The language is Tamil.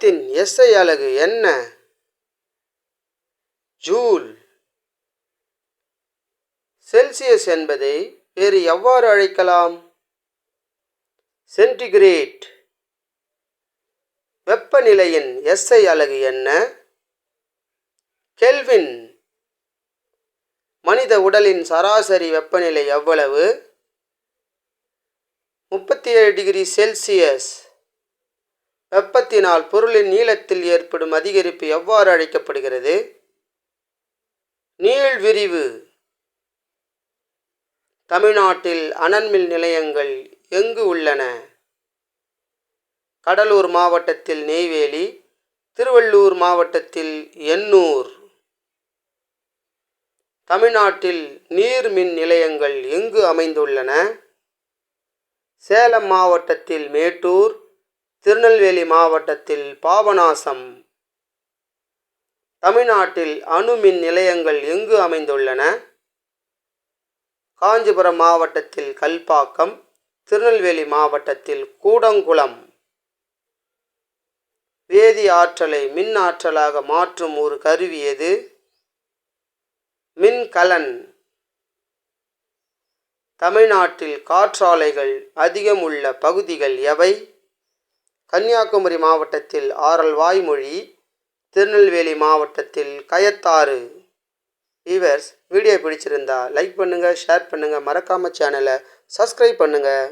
வெப்பத்தின் SI அலகு என்ன? ஜூல். செல்சியஸ் என்பதை வேறு எவ்வாறு அழைக்கலாம்? சென்டிகிரேட். வெப்பநிலையின் SI அலகு என்ன? கெல்வின். மனித உடலின் சராசரி வெப்பநிலை எவ்வளவு? 37 டிகிரி செல்சியஸ். வெப்பத்தினால் பொருளின் நீளத்தில் ஏற்படும் அதிகரிப்பு எவ்வாறு அழைக்கப்படுகிறது? நீள்விரிவு. தமிழ்நாட்டில் அனல்மின் நிலையங்கள் எங்கு உள்ளன? கடலூர் மாவட்டத்தில் நெய்வேலி, திருவள்ளூர் மாவட்டத்தில் எண்ணூர். தமிழ்நாட்டில் நீர்மின் நிலையங்கள் எங்கு அமைந்துள்ளன? சேலம் மாவட்டத்தில் மேட்டூர், திருநெல்வேலி மாவட்டத்தில் பாபநாசம். தமிழ்நாட்டில் அணுமின் நிலையங்கள் எங்கு அமைந்துள்ளன? காஞ்சிபுரம் மாவட்டத்தில் கல்பாக்கம், திருநெல்வேலி மாவட்டத்தில் கூடங்குளம். வேதி ஆற்றலை மின் ஆற்றலாக மாற்றும் ஒரு கருவி எது? மின்கலன். தமிழ்நாட்டில் காற்றாலைகள் அதிகம் உள்ள பகுதிகள் எவை? கன்னியாகுமரி மாவட்டத்தில் ஆரல்வாய்மொழி, திருநெல்வேலி மாவட்டத்தில் கயத்தாறு. வீவர்ஸ், வீடியோ பிடிச்சிருந்தா லைக் பண்ணுங்கள், ஷேர் பண்ணுங்கள், மறக்காமல் சேனலை சப்ஸ்கிரைப் பண்ணுங்கள்.